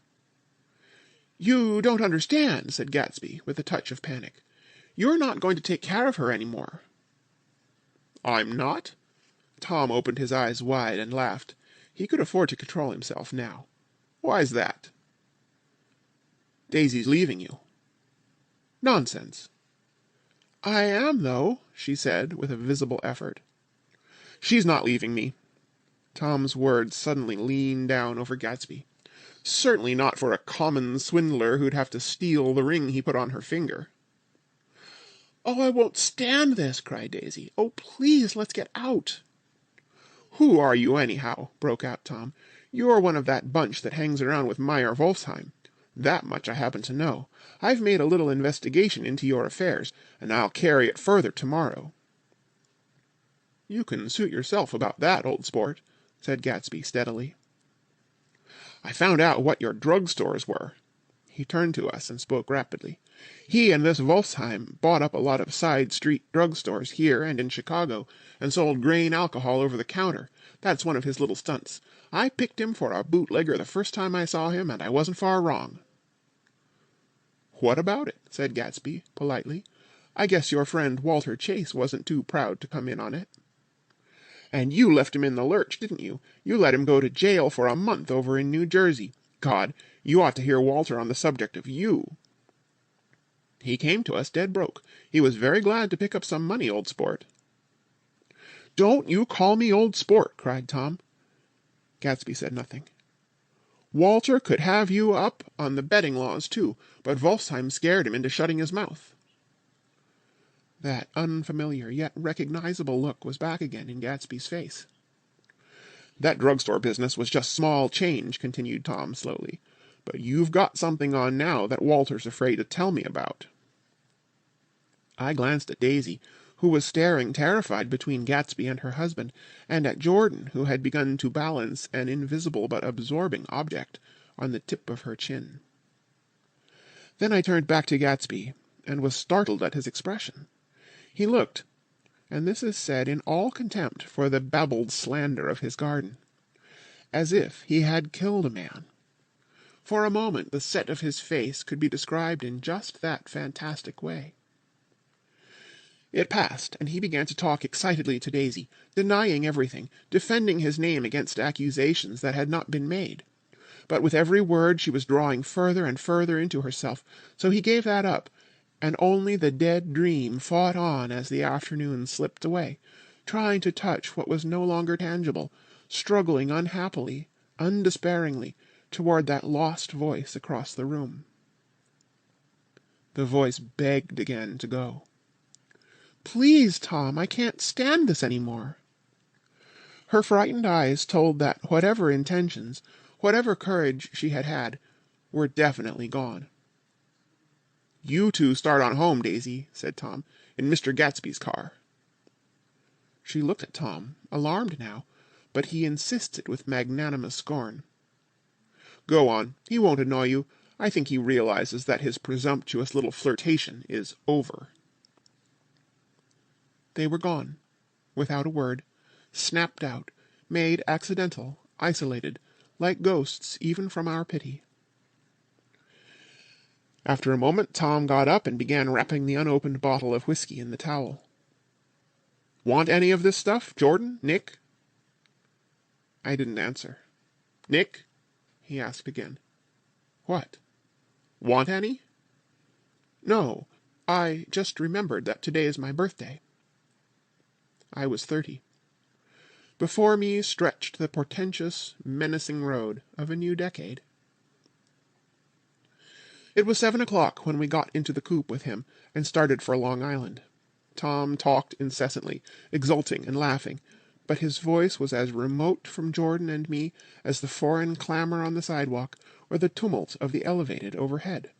"You don't understand," said Gatsby, with a touch of panic. "You're not going to take care of her any more." "I'm not?" Tom opened his eyes wide and laughed. He could afford to control himself now. "Why's that?" "Daisy's leaving you." "Nonsense." "I am, though," she said, with a visible effort. "She's not leaving me." Tom's words suddenly leaned down over Gatsby. "Certainly not for a common swindler who'd have to steal the ring he put on her finger." "Oh, I won't stand this!" cried Daisy. "Oh, please, let's get out." "Who are you, anyhow?" broke out Tom. "You're one of that bunch that hangs around with Meyer Wolfsheim. That much I happen to know. I've made a little investigation into your affairs, and I'll carry it further tomorrow." "You can suit yourself about that, old sport," said Gatsby steadily. "I found out what your drug stores were." He turned to us and spoke rapidly. "He and this Wolfsheim bought up a lot of side street drug stores here and in Chicago and sold grain alcohol over the counter. That's one of his little stunts. I picked him for a bootlegger the first time I saw him, and I wasn't far wrong." "What about it?" said Gatsby, politely. "I guess your friend Walter Chase wasn't too proud to come in on it." "And you left him in the lurch, didn't you? You let him go to jail for a month over in New Jersey. God, you ought to hear Walter on the subject of you." "He came to us dead broke. He was very glad to pick up some money, old sport." "Don't you call me old sport!" cried Tom. Gatsby said nothing. "Walter could have you up on the betting laws, too, but Wolfsheim scared him into shutting his mouth." That unfamiliar yet recognizable look was back again in Gatsby's face. "That drugstore business was just small change," continued Tom slowly. "But you've got something on now that Walter's afraid to tell me about." I glanced at Daisy, who was staring terrified between Gatsby and her husband, and at Jordan, who had begun to balance an invisible but absorbing object on the tip of her chin. Then I turned back to Gatsby, and was startled at his expression. He looked, and this is said in all contempt for the babbled slander of his garden, as if he had killed a man. For a moment the set of his face could be described in just that fantastic way. It passed, and he began to talk excitedly to Daisy, denying everything, defending his name against accusations that had not been made. But with every word she was drawing further and further into herself, so he gave that up, and only the dead dream fought on as the afternoon slipped away, trying to touch what was no longer tangible, struggling unhappily, undespairingly, toward that lost voice across the room. The voice begged again to go. "Please, Tom, I can't stand this any more." Her frightened eyes told that whatever intentions, whatever courage she had had, were definitely gone. "You two start on home, Daisy," said Tom, "in Mr. Gatsby's car." She looked at Tom, alarmed now, but he insisted with magnanimous scorn. "Go on. He won't annoy you. I think he realizes that his presumptuous little flirtation is over." They were gone, without a word, snapped out, made accidental, isolated, like ghosts even from our pity. After a moment Tom got up and began wrapping the unopened bottle of whiskey in the towel. "Want any of this stuff, Jordan? Nick?" I didn't answer. "Nick?" he asked again. "What? Want any?" "No. I just remembered that today is my birthday." I was 30. Before me stretched the portentous, menacing road of a new decade. It was 7 o'clock when we got into the coupe with him and started for Long Island. Tom talked incessantly, exulting and laughing, but his voice was as remote from Jordan and me as the foreign clamor on the sidewalk or the tumult of the elevated overhead.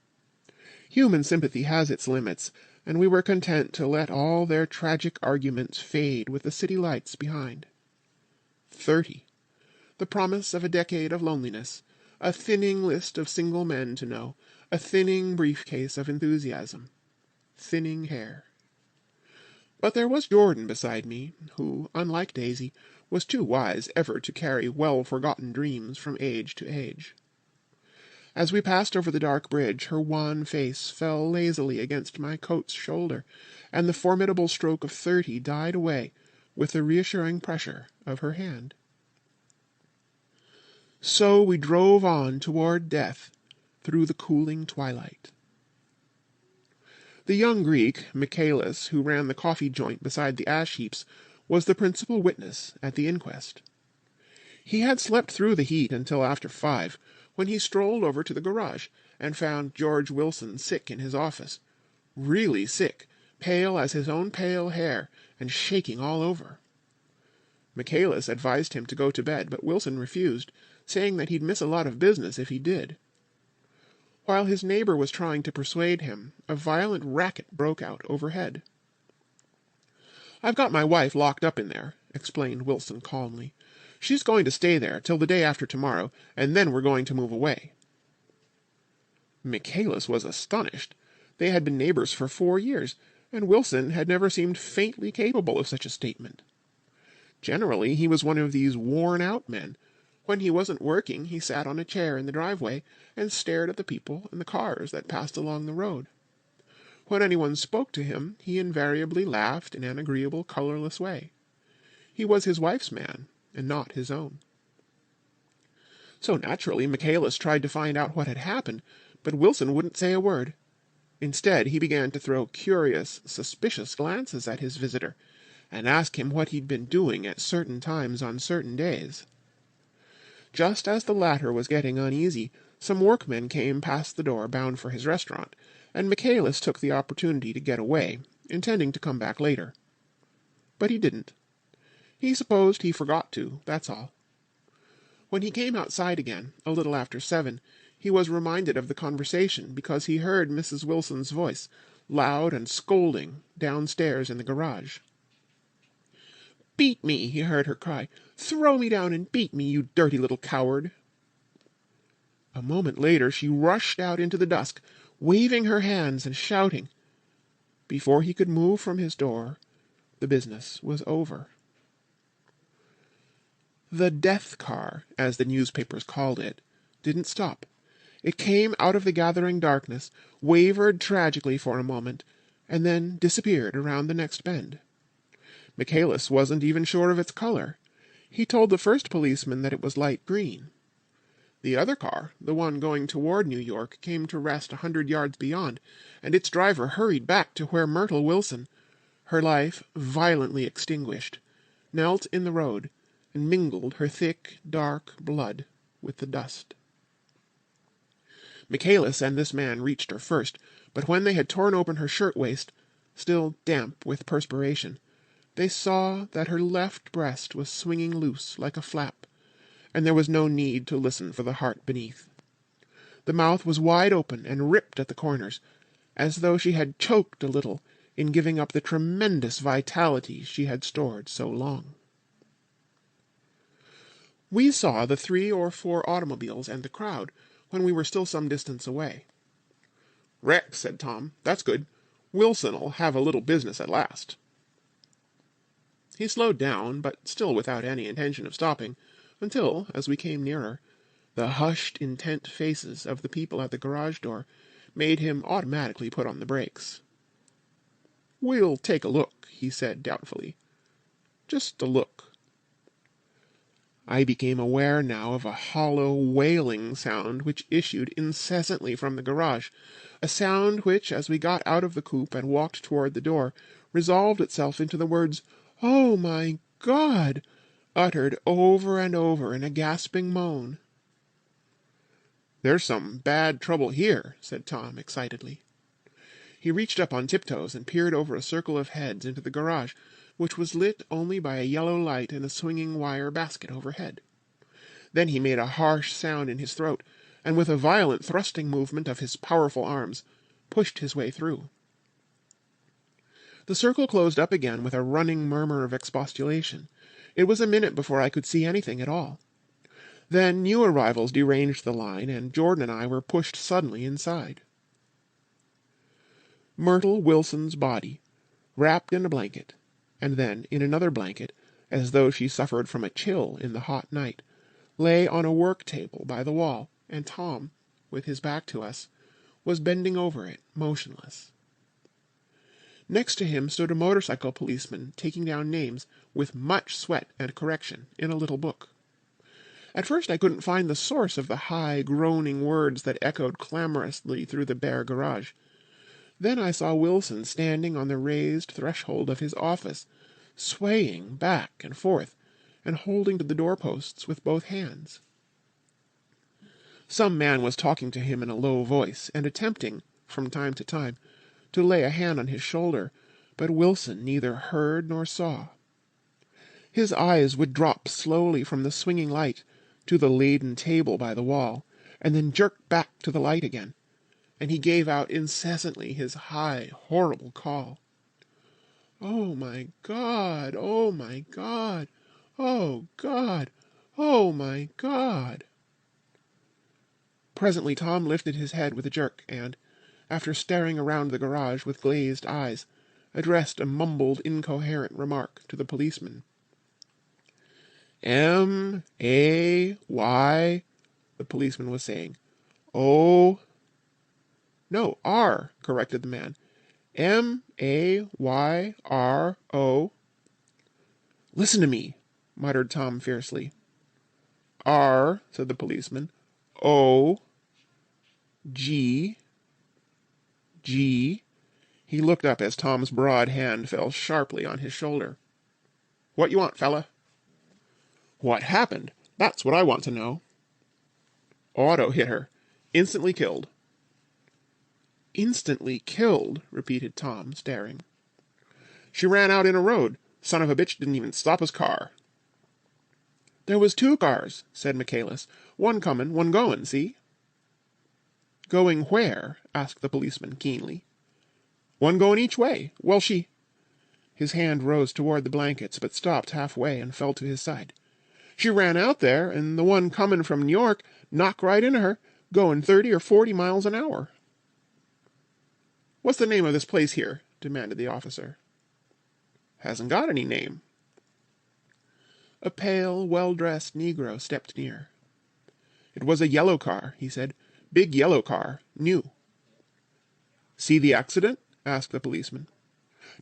Human sympathy has its limits, and we were content to let all their tragic arguments fade with the city lights behind. 30. The promise of a decade of loneliness, a thinning list of single men to know, a thinning briefcase of enthusiasm, thinning hair. But there was Jordan beside me, who, unlike Daisy, was too wise ever to carry well-forgotten dreams from age to age. As we passed over the dark bridge, her wan face fell lazily against my coat's shoulder, and the formidable stroke of 30 died away with the reassuring pressure of her hand. So we drove on toward death through the cooling twilight. The young Greek, Michaelis, who ran the coffee joint beside the ash heaps, was the principal witness at the inquest. He had slept through the heat until after 5, when he strolled over to the garage and found George Wilson sick in his office. Really sick, pale as his own pale hair, and shaking all over. Michaelis advised him to go to bed, but Wilson refused, saying that he'd miss a lot of business if he did. While his neighbor was trying to persuade him, a violent racket broke out overhead. "I've got my wife locked up in there," explained Wilson calmly. "She's going to stay there till the day after tomorrow, and then we're going to move away." Michaelis was astonished. They had been neighbors for 4 years, and Wilson had never seemed faintly capable of such a statement. Generally, he was one of these worn-out men. When he wasn't working, he sat on a chair in the driveway and stared at the people and the cars that passed along the road. When anyone spoke to him, he invariably laughed in an agreeable, colorless way. He was his wife's man, and not his own. So naturally, Michaelis tried to find out what had happened, but Wilson wouldn't say a word. Instead, he began to throw curious, suspicious glances at his visitor, and ask him what he'd been doing at certain times on certain days. Just as the latter was getting uneasy, some workmen came past the door bound for his restaurant, and Michaelis took the opportunity to get away, intending to come back later. But he didn't. He supposed he forgot to, that's all. When he came outside again, a little after 7, he was reminded of the conversation because he heard Mrs. Wilson's voice, loud and scolding, downstairs in the garage. "Beat me!" he heard her cry. "Throw me down and beat me, you dirty little coward!" A moment later she rushed out into the dusk, waving her hands and shouting. Before he could move from his door, the business was over. The death car, as the newspapers called it, didn't stop. It came out of the gathering darkness, wavered tragically for a moment, and then disappeared around the next bend. Michaelis wasn't even sure of its color. He told the first policeman that it was light green. The other car, the one going toward New York, came to rest 100 yards beyond, and its driver hurried back to where Myrtle Wilson, her life violently extinguished, knelt in the road and mingled her thick, dark blood with the dust. Michaelis and this man reached her first, but when they had torn open her shirtwaist, still damp with perspiration, they saw that her left breast was swinging loose like a flap, and there was no need to listen for the heart beneath. The mouth was wide open and ripped at the corners, as though she had choked a little in giving up the tremendous vitality she had stored so long. We saw the 3 or 4 automobiles and the crowd when we were still some distance away. "Rex," said Tom, "that's good. Wilson'll have a little business at last." He slowed down, but still without any intention of stopping, until, as we came nearer, the hushed, intent faces of the people at the garage door made him automatically put on the brakes. "We'll take a look," he said doubtfully. "Just a look." I became aware now of a hollow, wailing sound which issued incessantly from the garage, a sound which, as we got out of the coupe and walked toward the door, resolved itself into the words, "Oh, my God!" uttered over and over in a gasping moan. "There's some bad trouble here," said Tom excitedly. He reached up on tiptoes and peered over a circle of heads into the garage, which was lit only by a yellow light in a swinging wire basket overhead. Then he made a harsh sound in his throat, and with a violent thrusting movement of his powerful arms, pushed his way through. The circle closed up again with a running murmur of expostulation. It was a minute before I could see anything at all. Then new arrivals deranged the line, and Jordan and I were pushed suddenly inside. Myrtle Wilson's body, wrapped in a blanket, and then in another blanket, as though she suffered from a chill in the hot night, lay on a work table by the wall, and Tom, with his back to us, was bending over it, motionless. Next to him stood a motorcycle policeman taking down names, with much sweat and correction, in a little book. At first I couldn't find the source of the high, groaning words that echoed clamorously through the bare garage. Then I saw Wilson standing on the raised threshold of his office, swaying back and forth, and holding to the doorposts with both hands. Some man was talking to him in a low voice, and attempting, from time to time, to lay a hand on his shoulder, but Wilson neither heard nor saw. His eyes would drop slowly from the swinging light to the laden table by the wall, and then jerk back to the light again, and he gave out incessantly his high, horrible call. "Oh, my God! Oh, my God! Oh, God! Oh, my God!" Presently Tom lifted his head with a jerk, and, after staring around the garage with glazed eyes, addressed a mumbled, incoherent remark to the policeman. "M-A-Y," the policeman was saying. "O—" "No, R," corrected the man. "M-A-Y-R-O." "Listen to me," muttered Tom fiercely. "R," said the policeman. "O. G. G." He looked up as Tom's broad hand fell sharply on his shoulder. "What you want, fella?" "What happened? That's what I want to know." "Auto hit her. Instantly killed." "Instantly killed," repeated Tom, staring. "She ran out in a road. Son of a bitch didn't even stop his car." "There was 2 cars," said Michaelis. "One comin', one goin', see?" "Going where?" asked the policeman keenly. "One goin' each way. Well, she—" His hand rose toward the blankets, but stopped halfway and fell to his side. "She ran out there, and the one comin' from New York knocked right into her, goin' 30 or 40 miles an hour." "What's the name of this place here?" demanded the officer. "Hasn't got any name." A pale, well-dressed Negro stepped near. "It was a yellow car," he said. "Big yellow car, new." "See the accident?" asked the policeman.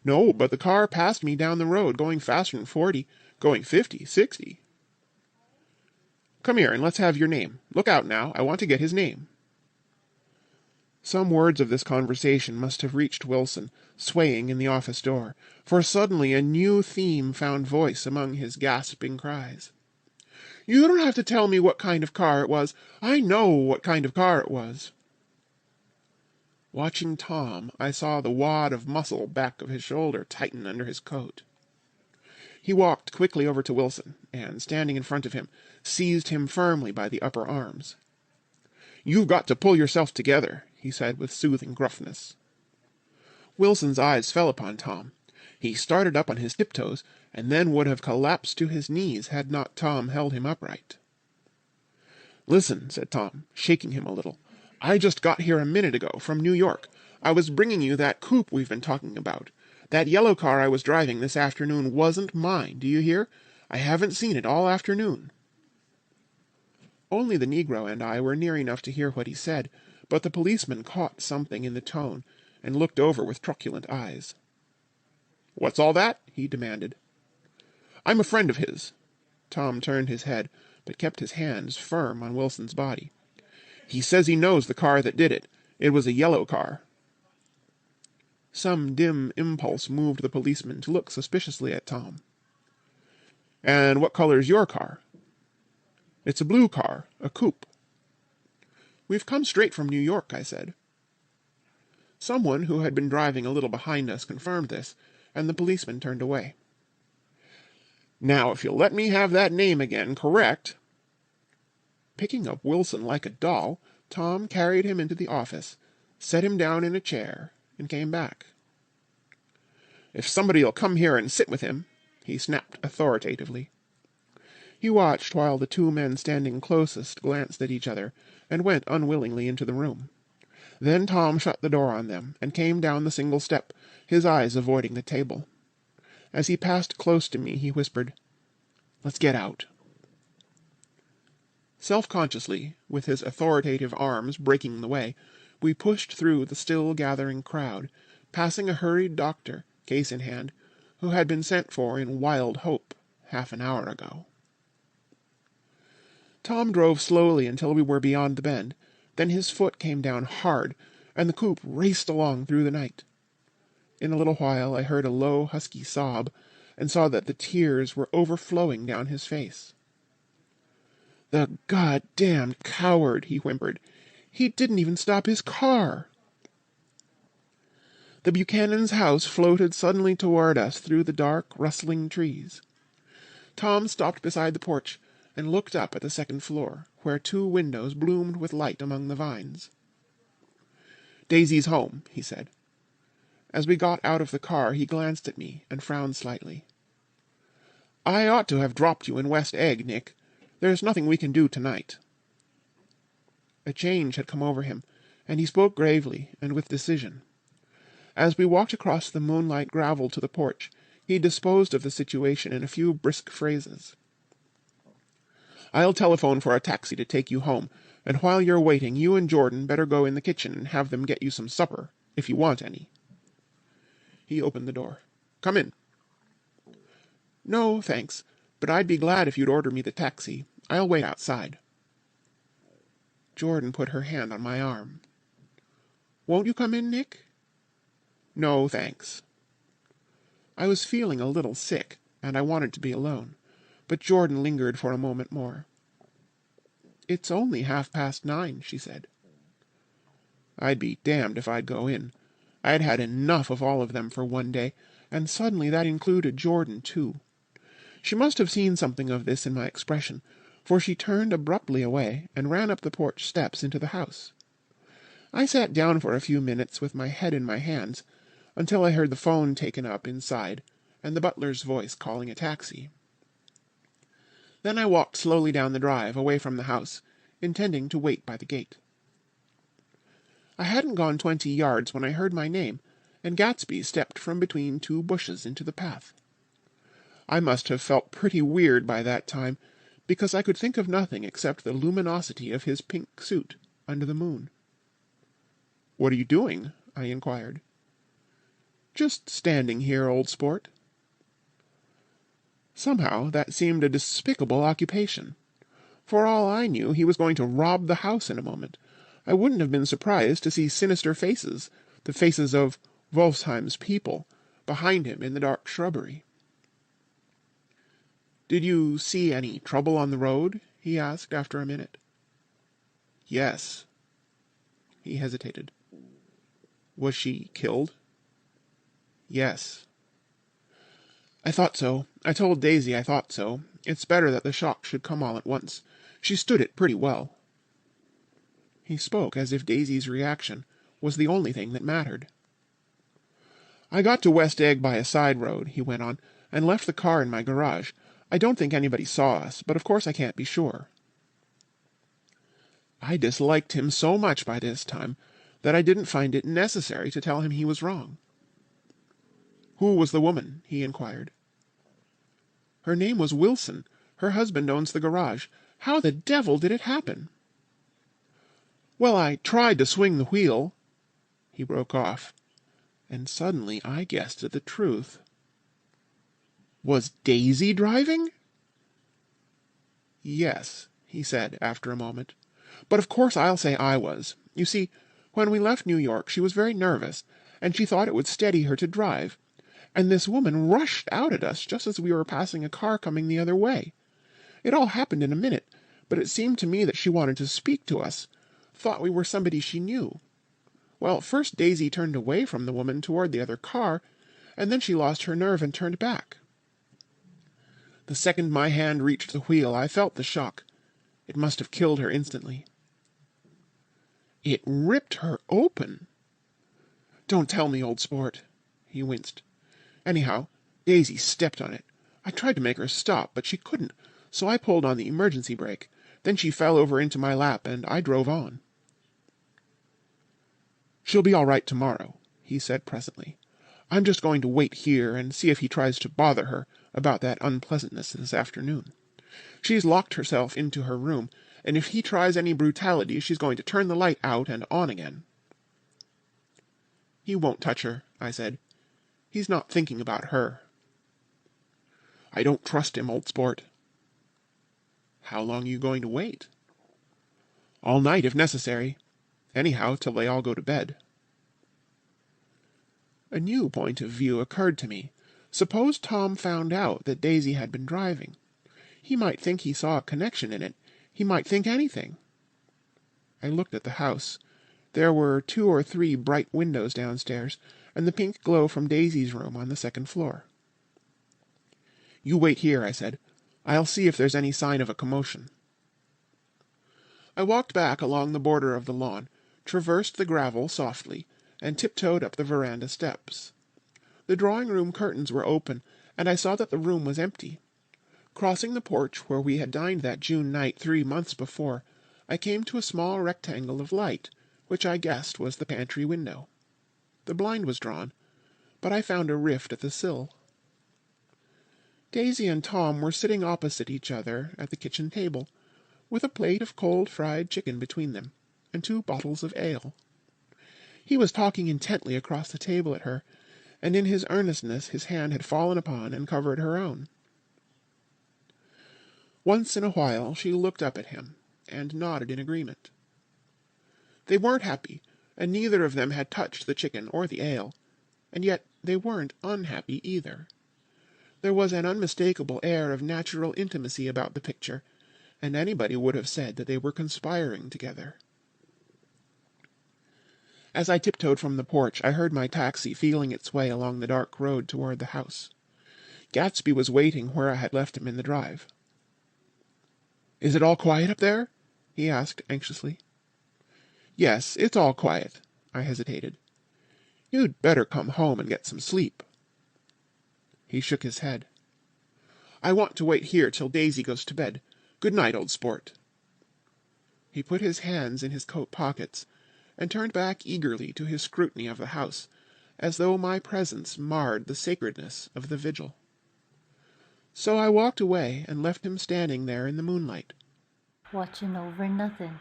"No, but the car passed me down the road, going faster than 40, going 50, 60. "Come here, and let's have your name. Look out now, I want to get his name." Some words of this conversation must have reached Wilson, swaying in the office door, for suddenly a new theme found voice among his gasping cries. "You don't have to tell me what kind of car it was. I know what kind of car it was." Watching Tom, I saw the wad of muscle back of his shoulder tighten under his coat. He walked quickly over to Wilson, and, standing in front of him, seized him firmly by the upper arms. "You've got to pull yourself together," he said with soothing gruffness. Wilson's eyes fell upon Tom. He started up on his tiptoes, and then would have collapsed to his knees had not Tom held him upright. "Listen," said Tom, shaking him a little. "I just got here a minute ago, from New York. I was bringing you that coupe we've been talking about. That yellow car I was driving this afternoon wasn't mine, do you hear? I haven't seen it all afternoon." Only the negro and I were near enough to hear what he said, but the policeman caught something in the tone, and looked over with truculent eyes. "What's all that?" he demanded. "I'm a friend of his." Tom turned his head, but kept his hands firm on Wilson's body. "He says he knows the car that did it. It was a yellow car." Some dim impulse moved the policeman to look suspiciously at Tom. "And what color's your car?" "It's a blue car, a coupe." "We've come straight from New York," I said. Someone who had been driving a little behind us confirmed this, and the policeman turned away. "Now, if you'll let me have that name again correct—" Picking up Wilson like a doll, Tom carried him into the office, set him down in a chair, and came back. "If somebody'll come here and sit with him," he snapped authoritatively. He watched while the two men standing closest glanced at each other, and went unwillingly into the room. Then Tom shut the door on them, and came down the single step, his eyes avoiding the table. As he passed close to me, he whispered, "Let's get out." Self-consciously, with his authoritative arms breaking the way, we pushed through the still-gathering crowd, passing a hurried doctor, case in hand, who had been sent for in wild hope half an hour ago. Tom drove slowly until we were beyond the bend, then his foot came down hard, and the coupe raced along through the night. In a little while I heard a low, husky sob, and saw that the tears were overflowing down his face. "The goddamned coward," he whimpered. "He didn't even stop his car." The Buchanan's house floated suddenly toward us through the dark, rustling trees. Tom stopped beside the porch and looked up at the second floor, where two windows bloomed with light among the vines. "Daisy's home," he said. As we got out of the car, he glanced at me and frowned slightly. "I ought to have dropped you in West Egg, Nick. There's nothing we can do tonight." A change had come over him, and he spoke gravely and with decision. As we walked across the moonlight gravel to the porch, he disposed of the situation in a few brisk phrases. "I'll telephone for a taxi to take you home, and while you're waiting, you and Jordan better go in the kitchen and have them get you some supper, if you want any." He opened the door. "Come in." "No, thanks, but I'd be glad if you'd order me the taxi. I'll wait outside." Jordan put her hand on my arm. "Won't you come in, Nick?" "No, thanks." I was feeling a little sick, and I wanted to be alone, but Jordan lingered for a moment more. "It's only 9:30, she said. I'd be damned if I'd go in. I'd had enough of all of them for one day, and suddenly that included Jordan, too. She must have seen something of this in my expression, for she turned abruptly away and ran up the porch steps into the house. I sat down for a few minutes with my head in my hands, until I heard the phone taken up inside and the butler's voice calling a taxi. Then I walked slowly down the drive away from the house, intending to wait by the gate. I hadn't gone 20 yards when I heard my name, and Gatsby stepped from between two bushes into the path. I must have felt pretty weird by that time, because I could think of nothing except the luminosity of his pink suit under the moon. "What are you doing?" I inquired. "Just standing here, old sport." Somehow that seemed a despicable occupation. For all I knew, he was going to rob the house in a moment. I wouldn't have been surprised to see sinister faces, the faces of Wolfsheim's people, behind him in the dark shrubbery. "Did you see any trouble on the road?" he asked after a minute. "Yes." He hesitated. "Was she killed?" "Yes." "I thought so. I told Daisy I thought so. It's better that the shock should come all at once. She stood it pretty well." He spoke as if Daisy's reaction was the only thing that mattered. "I got to West Egg by a side road," he went on, "and left the car in my garage. I don't think anybody saw us, but of course I can't be sure." I disliked him so much by this time that I didn't find it necessary to tell him he was wrong. "Who was the woman?" he inquired. "Her name was Wilson. Her husband owns the garage. How the devil did it happen?" "Well, I tried to swing the wheel—" He broke off, and suddenly I guessed at the truth. "Was Daisy driving?" "Yes," he said after a moment. "But of course I'll say I was. You see, when we left New York she was very nervous, and she thought it would steady her to drive. And this woman rushed out at us just as we were passing a car coming the other way. It all happened in a minute, but it seemed to me that she wanted to speak to us, thought we were somebody she knew. Well, first Daisy turned away from the woman toward the other car, and then she lost her nerve and turned back. The second my hand reached the wheel, I felt the shock. It must have killed her instantly." "It ripped her open." "Don't tell me, old sport." He winced. "Anyhow, Daisy stepped on it. I tried to make her stop, but she couldn't, so I pulled on the emergency brake. Then she fell over into my lap, and I drove on." "She'll be all right tomorrow," he said presently. "I'm just going to wait here and see if he tries to bother her about that unpleasantness this afternoon. She's locked herself into her room, and if he tries any brutality she's going to turn the light out and on again." "He won't touch her," I said. "He's not thinking about her." "I don't trust him, old sport." "How long are you going to wait?" "All night, if necessary. Anyhow, till they all go to bed." A new point of view occurred to me. Suppose Tom found out that Daisy had been driving. He might think he saw a connection in it. He might think anything. I looked at the house. There were 2 or 3 bright windows downstairs, and the pink glow from Daisy's room on the second floor. "You wait here," I said. "I'll see if there's any sign of a commotion." I walked back along the border of the lawn, traversed the gravel softly, and tiptoed up the veranda steps. The drawing-room curtains were open, and I saw that the room was empty. Crossing the porch where we had dined that June night 3 months before, I came to a small rectangle of light, which I guessed was the pantry window. The blind was drawn, but I found a rift at the sill. Daisy and Tom were sitting opposite each other at the kitchen table, with a plate of cold fried chicken between them, and 2 bottles of ale. He was talking intently across the table at her, and in his earnestness his hand had fallen upon and covered her own. Once in a while she looked up at him, and nodded in agreement. They weren't happy, and neither of them had touched the chicken or the ale, and yet they weren't unhappy either. There was an unmistakable air of natural intimacy about the picture, and anybody would have said that they were conspiring together. As I tiptoed from the porch, I heard my taxi feeling its way along the dark road toward the house. Gatsby was waiting where I had left him in the drive. "Is it all quiet up there?" he asked anxiously. "Yes, it's all quiet." I hesitated. "You'd better come home and get some sleep." He shook his head. "I want to wait here till Daisy goes to bed. Good night, old sport." He put his hands in his coat pockets, and turned back eagerly to his scrutiny of the house, as though my presence marred the sacredness of the vigil. So I walked away and left him standing there in the moonlight. Watching over nothing.